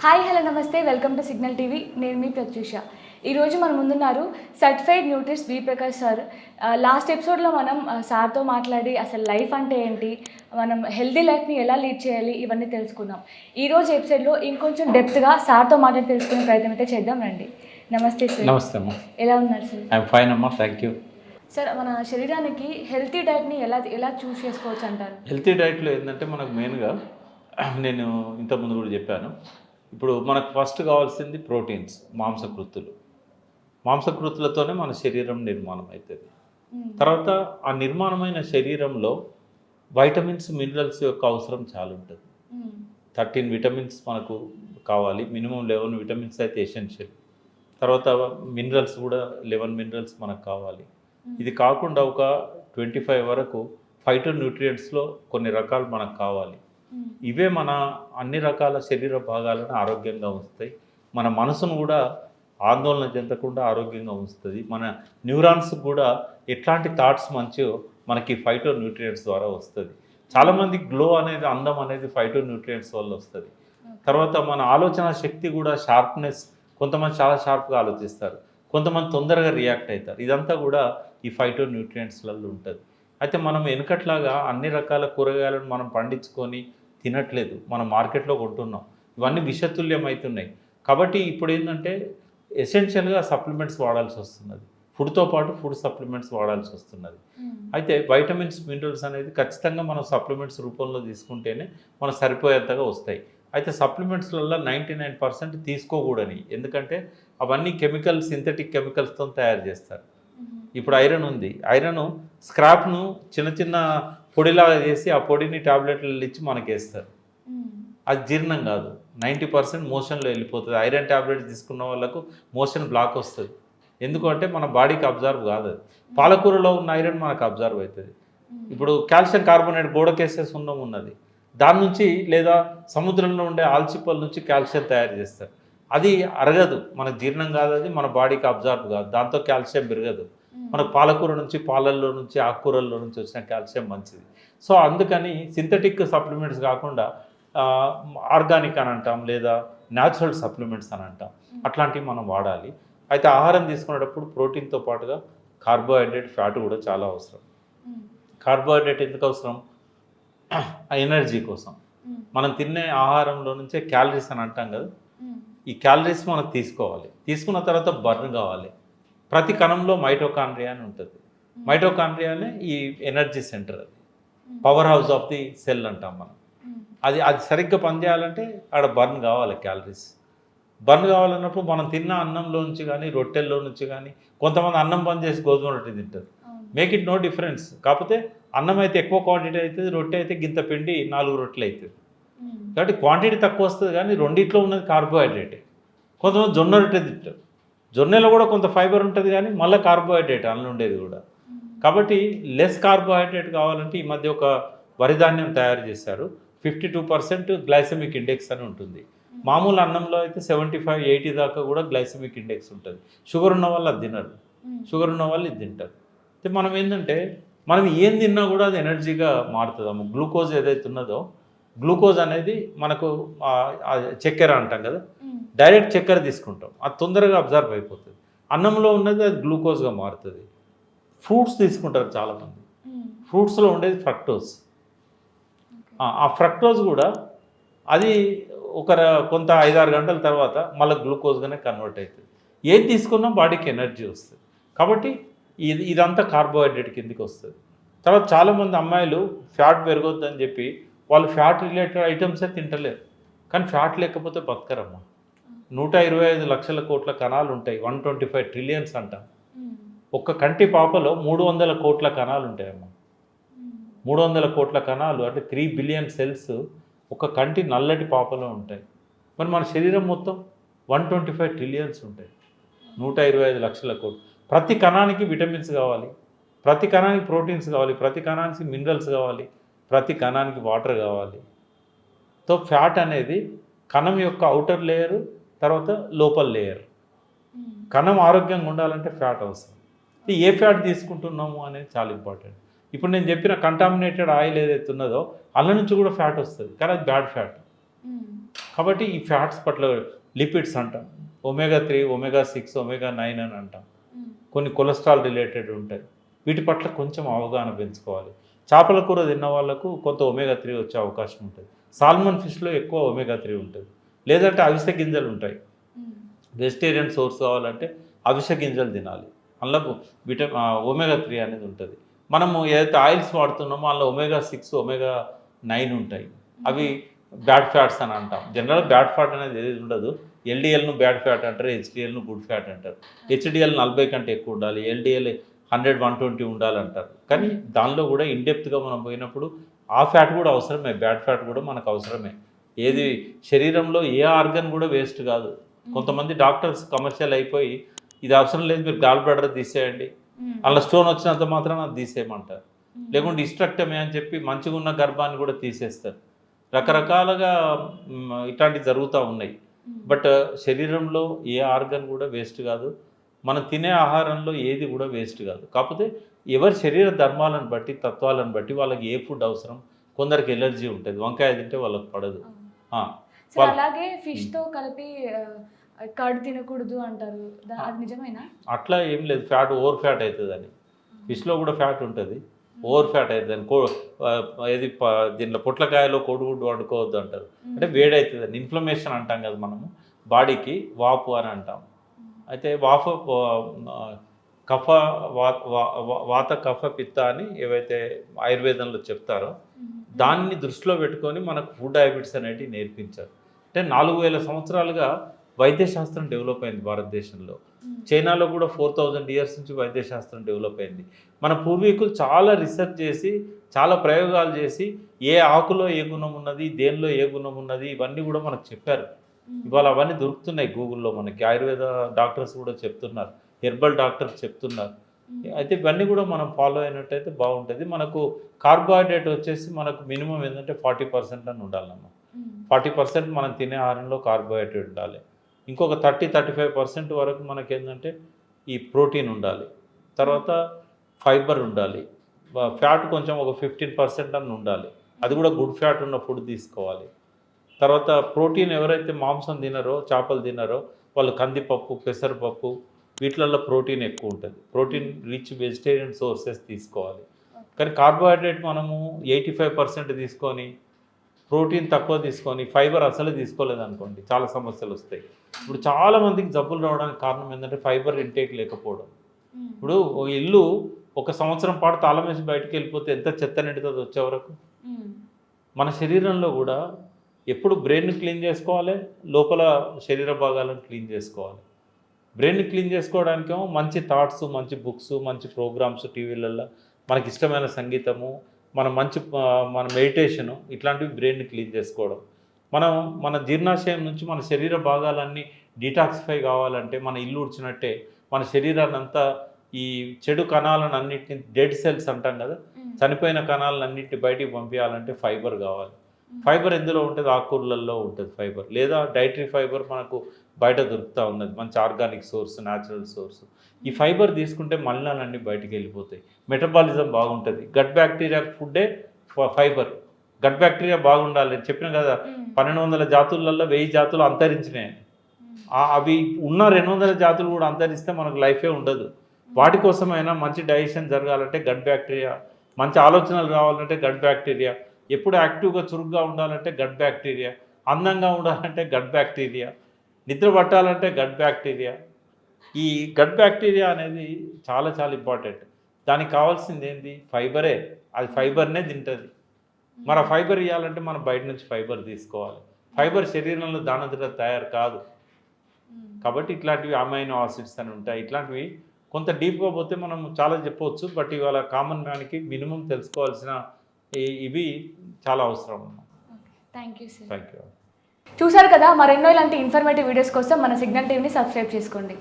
Hi hello నమస్తే welcome to signal TV. నేను మీ ప్రత్యూష. ఈరోజు మన ముందున్నారు సర్టిఫైడ్ న్యూట్రిస్ట్ వి ప్రకాష్ సార్. లాస్ట్ ఎపిసోడ్లో మనం సార్తో మాట్లాడి అసలు లైఫ్ అంటే ఏంటి, మనం హెల్దీ లైఫ్ని ఎలా లీడ్ చేయాలి ఇవన్నీ తెలుసుకుందాం. ఈరోజు ఎపిసోడ్లో ఇంకొంచెం డెప్త్గా సార్తో మాట్లాడి తెలుసుకునే ప్రయత్నం అయితే చేద్దాం రండి. నమస్తే సార్. నమస్తే అమ్మా. ఎలా ఉన్నారు సార్? ఐఎమ్ ఫైన్ అమ్మా, థ్యాంక్ యూ. సార్, మన శరీరానికి హెల్తీ డైట్ని ఎలా ఎలా చూస్ చేసుకోవచ్చు అంటారు? హెల్తీ డైట్లో ఏంటంటే మనకు మెయిన్గా నేను ఇంతకుముందు కూడా చెప్పాను, ఇప్పుడు మనకు ఫస్ట్ కావాల్సింది ప్రోటీన్స్, మాంసకృతులతోనే మన శరీరం నిర్మాణం అవుతుంది. తర్వాత ఆ నిర్మాణమైన శరీరంలో వైటమిన్స్, మినరల్స్ యొక్క అవసరం చాలా ఉంటుంది. 13 విటమిన్స్ మనకు కావాలి, మినిమం 11 విటమిన్స్ అయితే ఎసెన్షియల్. తర్వాత మినరల్స్ కూడా 11 మినరల్స్ మనకు కావాలి. ఇది కాకుండా ఒక 25 వరకు ఫైటో న్యూట్రియంట్స్లో కొన్ని రకాలు మనకు కావాలి. ఇవే మన అన్ని రకాల శరీర భాగాలను ఆరోగ్యంగా ఉంచుతాయి. మన మనసును కూడా ఆందోళన చెందకుండా ఆరోగ్యంగా ఉంచుతుంది. మన న్యూరాన్స్ కూడా ఎట్లాంటి థాట్స్ మంచిగా మనకి ఫైటో న్యూట్రియంట్స్ ద్వారా వస్తుంది. చాలామంది గ్లో అనేది, అందం అనేది ఫైటో న్యూట్రియంట్స్ వల్ల వస్తుంది. తర్వాత మన ఆలోచన శక్తి కూడా, షార్ప్నెస్, కొంతమంది చాలా షార్ప్గా ఆలోచిస్తారు, కొంతమంది తొందరగా రియాక్ట్ అవుతారు. ఇదంతా కూడా ఈ ఫైటో న్యూట్రియంట్స్లలో ఉంటుంది. అయితే మనం వెనుకట్లాగా అన్ని రకాల కూరగాయలను మనం పండించుకొని తినట్లేదు, మనం మార్కెట్లో కొంటున్నాం. ఇవన్నీ విషతుల్యం అవుతున్నాయి. కాబట్టి ఇప్పుడు ఏంటంటే ఎసెన్షియల్గా సప్లిమెంట్స్ వాడాల్సి వస్తున్నది. ఫుడ్తో పాటు ఫుడ్ సప్లిమెంట్స్ వాడాల్సి వస్తున్నది. అయితే వైటమిన్స్, మినరల్స్ అనేది ఖచ్చితంగా మనం సప్లిమెంట్స్ రూపంలో తీసుకుంటేనే మనకు సరిపోయేంతగా వస్తాయి. అయితే సప్లిమెంట్స్లలో 99% తీసుకోకూడని, ఎందుకంటే అవన్నీ సింథటిక్ కెమికల్స్తో తయారు చేస్తారు. ఇప్పుడు ఐరన్ ఉంది, ఐరన్ స్క్రాప్ను చిన్న చిన్న పొడిలాగా చేసి ఆ పొడిని ట్యాబ్లెట్లు ఇచ్చి మనకి వేస్తారు. అది జీర్ణం కాదు, 90% మోషన్లో వెళ్ళిపోతుంది. ఐరన్ ట్యాబ్లెట్స్ తీసుకున్న వాళ్ళకు మోషన్ బ్లాక్ వస్తుంది. ఎందుకంటే మన బాడీకి అబ్జర్వ్ కాదు. అది పాలకూరలో ఉన్న ఐరన్ మనకు అబ్జర్వ్ అవుతుంది. ఇప్పుడు కాల్షియం కార్బోనేట్ గోడకేసే సున్నం ఉన్నది, దాని నుంచి లేదా సముద్రంలో ఉండే ఆల్చిప్పల నుంచి కాల్షియం తయారు చేస్తారు. అది అరగదు, మనకు జీర్ణం కాదు, అది మన బాడీకి అబ్జర్వ్ కాదు, దాంతో కాల్షియం పెరగదు. మనకు పాలకూర నుంచి, పాలల్లో నుంచి, ఆకుకూరల్లో నుంచి వచ్చిన కాల్షియం మంచిది. సో అందుకని సింథటిక్ సప్లిమెంట్స్ కాకుండా ఆర్గానిక్ అని అంటాం, లేదా న్యాచురల్ సప్లిమెంట్స్ అని అంటాం, అట్లాంటివి మనం వాడాలి. అయితే ఆహారం తీసుకునేటప్పుడు ప్రోటీన్తో పాటుగా కార్బోహైడ్రేట్, ఫ్యాట్ కూడా చాలా అవసరం. కార్బోహైడ్రేట్ ఎందుకు అవసరం? ఎనర్జీ కోసం. మనం తినే ఆహారంలో నుంచే క్యాలరీస్ అని అంటాం కదా, ఈ క్యాలరీస్ మనం తీసుకోవాలి. తీసుకున్న తర్వాత బర్న్ కావాలి. ప్రతి కణంలో మైటోకాండ్రియా అని ఉంటుంది. మైటోకాండ్రియానే ఈ ఎనర్జీ సెంటర్, అది power house of the cell అంటాం మనం. అది సరిగ్గా పనిచేయాలంటే ఆడ బర్న్ కావాలి, క్యాలరీస్ బర్న్ కావాలన్నప్పుడు మనం తిన్న అన్నంలో నుంచి కానీ, రొట్టెల్లో నుంచి కానీ, కొంతమంది అన్నం బంద్ చేసి గోధుమ రొట్టె తింటారు. Make it no difference. కాకపోతే అన్నం అయితే ఎక్కువ క్వాంటిటీ అవుతుంది, రొట్టె అయితే గింత పిండి 4 రొట్టెలు అవుతుంది. కాబట్టి క్వాంటిటీ తక్కువ వస్తుంది, కానీ రెండిట్లో ఉన్నది కార్బోహైడ్రేటే. కొంతమంది జొన్న రొట్టె తింటారు, జొన్నలో కూడా కొంత ఫైబర్ ఉంటుంది, కానీ మళ్ళీ కార్బోహైడ్రేట్ అన్నం ఉండేది కూడా. కాబట్టి లెస్ కార్బోహైడ్రేట్ కావాలంటే ఈ మధ్య ఒక వరిధాన్యం తయారు చేశారు. 52% గ్లైసెమిక్ ఇండెక్స్ అని ఉంటుంది. మామూలు అన్నంలో అయితే 75-80 దాకా కూడా గ్లైసెమిక్ ఇండెక్స్ ఉంటుంది. షుగర్ ఉన్న వాళ్ళు అది తినరు, షుగర్ ఉన్న వాళ్ళు ఇది తింటారు. అయితే మనం ఏంటంటే మనం ఏం తిన్నా కూడా అది ఎనర్జీగా మారుతుందమ్మ. గ్లూకోజ్ ఏదైతే ఉన్నదో, గ్లూకోజ్ అనేది మనకు చక్కెర అంటాం కదా, డైరెక్ట్ చక్కెర తీసుకుంటాం, అది తొందరగా అబ్జర్వ్ అయిపోతుంది. అన్నంలో ఉన్నది అది గ్లూకోజ్గా మారుతుంది. ఫ్రూట్స్ తీసుకుంటారు చాలామంది, ఫ్రూట్స్లో ఉండేది ఫ్రక్టోజ్. ఆ ఫ్రక్టోజ్ కూడా అది కొంత 5-6 గంటల తర్వాత మళ్ళీ గ్లూకోజ్గానే కన్వర్ట్ అవుతుంది. ఏది తీసుకున్నా బాడీకి ఎనర్జీ వస్తుంది. కాబట్టి ఇదంతా కార్బోహైడ్రేట్ కిందకి వస్తుంది. తర్వాత చాలామంది అమ్మాయిలు ఫ్యాట్ పెరగొద్దని చెప్పి వాళ్ళు ఫ్యాట్ రిలేటెడ్ ఐటమ్సే తింటలేరు, కానీ ఫ్యాట్ లేకపోతే బతకరమ్మా. 125 లక్షల కోట్ల కణాలు ఉంటాయి, 125 ట్రిలియన్స్ అంటాం. ఒక్క కంటి పాపలో 300 కోట్ల కణాలు ఉంటాయమ్మా. 300 కోట్ల కణాలు అంటే 3 బిలియన్ సెల్స్ ఒక కంటి నల్లటి పాపలో ఉంటాయి. మరి మన శరీరం మొత్తం 125 ట్రిలియన్స్ ఉంటాయి, 125 లక్షల కోట్లు. ప్రతి కణానికి విటమిన్స్ కావాలి, ప్రతి కణానికి ప్రోటీన్స్ కావాలి, ప్రతి కణానికి మినరల్స్ కావాలి, ప్రతి కణానికి వాటర్ కావాలి. సో ఫ్యాట్ అనేది కణం యొక్క అవుటర్ లేయరు, తర్వాత లోపల లేయర్. కణం ఆరోగ్యంగా ఉండాలంటే ఫ్యాట్ అవసరం. ఏ ఫ్యాట్ తీసుకుంటున్నాము అనేది చాలా ఇంపార్టెంట్. ఇప్పుడు నేను చెప్పిన కంటామినేటెడ్ ఆయిల్ ఏదైతే ఉన్నదో అందులో నుంచి కూడా ఫ్యాట్ వస్తుంది, కానీ అది బ్యాడ్ ఫ్యాట్. కాబట్టి ఈ ఫ్యాట్స్ పట్ల లిపిడ్స్ అంటాం, ఒమేగా 3, ఒమేగా 6, ఒమేగా 9 అని అంటాం. కొన్ని కొలెస్ట్రాల్ రిలేటెడ్ ఉంటాయి. వీటి పట్ల కొంచెం అవగాహన పెంచుకోవాలి. చేపల కూర తిన్న వాళ్ళకు కొంత ఒమేగా 3 వచ్చే అవకాశం ఉంటుంది. సాల్మన్ ఫిష్లో ఎక్కువ ఒమేగా 3 ఉంటుంది. లేదంటే అవిసె గింజలు ఉంటాయి. వెజిటేరియన్ సోర్స్ కావాలంటే అవిసె గింజలు తినాలి. అందులో ఒమేగా 3 అనేది ఉంటుంది. మనము ఏదైతే ఆయిల్స్ వాడుతున్నామో అందులో ఒమేగా 6, ఒమేగా 9 ఉంటాయి. అవి బ్యాడ్ ఫ్యాట్స్ అని అంటాం. జనరల్గా బ్యాడ్ ఫ్యాట్ అనేది ఏది ఉండదు. ఎల్డిఎల్ను బ్యాడ్ ఫ్యాట్ అంటారు, హెచ్డిఎల్ను గుడ్ ఫ్యాట్ అంటారు. హెచ్డిఎల్ 40 కంటే ఎక్కువ ఉండాలి, ఎల్డిఎల్ 100, 120 ఉండాలంటారు. కానీ దానిలో కూడా ఇన్డెప్త్గా మనం పోయినప్పుడు ఆ ఫ్యాట్ కూడా అవసరమే, బ్యాడ్ ఫ్యాట్ కూడా మనకు అవసరమే. ఏది శరీరంలో ఏ ఆర్గన్ కూడా వేస్ట్ కాదు. కొంతమంది డాక్టర్స్ కమర్షియల్ అయిపోయి ఇది అవసరం లేదు, మీరు గాల్ బ్లాడర్ తీసేయండి, అలా స్టోన్ వచ్చినంత మాత్రం అది తీసేయమంటారు. లేకుంటే ఇస్ట్రక్టమే అని చెప్పి మంచిగా ఉన్న గర్భాన్ని కూడా తీసేస్తారు. రకరకాలుగా ఇట్లాంటివి జరుగుతూ ఉన్నాయి. బట్ శరీరంలో ఏ ఆర్గన్ కూడా వేస్ట్ కాదు. మనం తినే ఆహారంలో ఏది కూడా వేస్ట్ కాదు. కాకపోతే ఎవరి శరీర ధర్మాలను బట్టి, తత్వాలను బట్టి వాళ్ళకి ఏ ఫుడ్ అవసరం. కొందరికి ఎలర్జీ ఉంటుంది, వంకాయ తింటే వాళ్ళకి పడదు. అలాగే ఫిష్తో కలిపి కర్డ్ తినకూడదు అంటారు, అది నిజమేనా? అట్లా ఏం లేదు, ఫ్యాట్ ఓవర్ ఫ్యాట్ అవుతుందని. ఫిష్లో కూడా ఫ్యాట్ ఉంటుంది, ఓవర్ ఫ్యాట్ అవుతుందని. ఏది దీంట్లో పొట్లకాయలో కోడిగుడ్డు వండుకోవద్దు అంటారు. అంటే వేడవుతుందని, ఇన్ఫ్లమేషన్ అంటాం కదా మనము, బాడీకి వాపు అని అంటాం. అయితే కఫ వాత కఫ పిత్త అని ఏవైతే ఆయుర్వేదంలో చెప్తారో దాన్ని దృష్టిలో పెట్టుకొని మనకు ఫుడ్ హ్యాబిట్స్ అనేటివి నేర్పించారు. అంటే 4000 సంవత్సరాలుగా వైద్యశాస్త్రం డెవలప్ అయింది భారతదేశంలో. చైనాలో కూడా 4000 ఇయర్స్ నుంచి వైద్యశాస్త్రం డెవలప్ అయింది. మన పూర్వీకులు చాలా రీసెర్చ్ చేసి, చాలా ప్రయోగాలు చేసి ఏ ఆకులో ఏ గుణం ఉన్నది, దేనిలో ఏ గుణం ఉన్నది, ఇవన్నీ కూడా మనకు చెప్పారు. ఇవాళ అవన్నీ దొరుకుతున్నాయి గూగుల్లో మనకి. ఆయుర్వేద డాక్టర్స్ కూడా చెప్తున్నారు, హెర్బల్ డాక్టర్స్ చెప్తున్నారు. అయితే ఇవన్నీ కూడా మనం ఫాలో అయినట్టయితే బాగుంటుంది. మనకు కార్బోహైడ్రేట్ వచ్చేసి మనకు మినిమం ఏంటంటే 40% అని ఉండాలన్నమాట. 40% మనం తినే ఆహారంలో కార్బోహైడ్రేట్ ఉండాలి. ఇంకొక 30-35% వరకు మనకేంటంటే ఈ ప్రోటీన్ ఉండాలి. తర్వాత ఫైబర్ ఉండాలి. ఫ్యాట్ కొంచెం ఒక 15% అని ఉండాలి. అది కూడా గుడ్ ఫ్యాట్ ఉన్న ఫుడ్ తీసుకోవాలి. తర్వాత ప్రోటీన్ ఎవరైతే మాంసం తినరో, చేపలు తినరో వాళ్ళు కందిపప్పు, పెసరపప్పు వీటిలలో ప్రోటీన్ ఎక్కువ ఉంటుంది. ప్రోటీన్ రిచ్ వెజిటేరియన్ సోర్సెస్ తీసుకోవాలి. కానీ కార్బోహైడ్రేట్ మనము 85% తీసుకొని, ప్రోటీన్ తక్కువ తీసుకొని, ఫైబర్ అసలు తీసుకోలేదనుకోండి చాలా సమస్యలు వస్తాయి. ఇప్పుడు చాలామందికి జబ్బులు రావడానికి కారణం ఏంటంటే ఫైబర్ ఇంటేక్ లేకపోవడం. ఇప్పుడు ఇల్లు 1 సంవత్సరం పాటు తాళం వేసి బయటకు వెళ్ళిపోతే ఎంత చెత్త నిండుతుంది వచ్చే వరకు. మన శరీరంలో కూడా ఎప్పుడు బ్రెయిన్ని క్లీన్ చేసుకోవాలి, లోపల శరీర భాగాలను క్లీన్ చేసుకోవాలి. బ్రెయిన్ని క్లీన్ చేసుకోవడానికేమో మంచి థాట్స్, మంచి బుక్స్, మంచి ప్రోగ్రామ్స్ టీవీలలో, మనకి ఇష్టమైన సంగీతము, మన మెడిటేషను, ఇట్లాంటివి బ్రెయిన్ని క్లీన్ చేసుకోవడం. మన జీర్ణాశయం నుంచి మన శరీర భాగాలన్నీ డీటాక్సిఫై కావాలంటే మన ఇల్లు ఉడిచినట్టే మన శరీరాన్ని అంతా ఈ చెడు కణాలను అన్నింటినీ, డెడ్ సెల్స్ అంటాం కదా, చనిపోయిన కణాలను అన్నింటినీ బయటికి పంపించాలంటే ఫైబర్ కావాలి. ఫైబర్ ఎందులో ఉంటుంది? ఆకుకూరలలో ఉంటుంది ఫైబర్. లేదా డైటరీ ఫైబర్ మనకు బయట దొరుకుతూ ఉన్నది, మంచి ఆర్గానిక్ సోర్స్, న్యాచురల్ సోర్స్. ఈ ఫైబర్ తీసుకుంటే మలినాలన్నీ బయటికి వెళ్ళిపోతాయి, మెటబాలిజం బాగుంటుంది. గట్ బ్యాక్టీరియా ఫుడ్డే ఫైబర్. గట్ బ్యాక్టీరియా బాగుండాలి. చెప్పిన కదా 1200 జాతులలో 1000 జాతులు అంతరించినాయి. అవి ఉన్న 200 జాతులు కూడా అంతరిస్తే మనకు లైఫే ఉండదు. వాటి కోసమైనా మంచి డైజెషన్ జరగాలంటే గట్ బ్యాక్టీరియా, మంచి ఆలోచనలు రావాలంటే గట్ బ్యాక్టీరియా, ఎప్పుడు యాక్టివ్గా చురుగ్గా ఉండాలంటే గట్ బ్యాక్టీరియా, అందంగా ఉండాలంటే గట్ బ్యాక్టీరియా, నిద్ర పట్టాలంటే గట్ బ్యాక్టీరియా. ఈ గట్ బ్యాక్టీరియా అనేది చాలా చాలా ఇంపార్టెంట్. దానికి కావాల్సింది ఏంటి? ఫైబరే. అది ఫైబర్నే తింటుంది. మన ఫైబర్ ఇవ్వాలంటే మనం బయట నుంచి ఫైబర్ తీసుకోవాలి. ఫైబర్ శరీరంలో దానంతట తయారు కాదు. కాబట్టి ఇట్లాంటివి అమైనో ఆసిడ్స్ అని ఉంటాయి. ఇట్లాంటివి కొంత డీప్గా పోతే మనం చాలా చెప్పవచ్చు. బట్ ఇవాళ కామన్ మ్యాన్కి మినిమం తెలుసుకోవాల్సిన ఇవి చాలా అవసరం. Thank you sir. Thank you. చూసారు కదా, మరెన్నో ఇలాంటి ఇన్ఫర్మేటివ్ వీడియోస్ కోసం మన సిగ్నల్ టీవీని సబ్స్క్రైబ్ చేసుకోండి.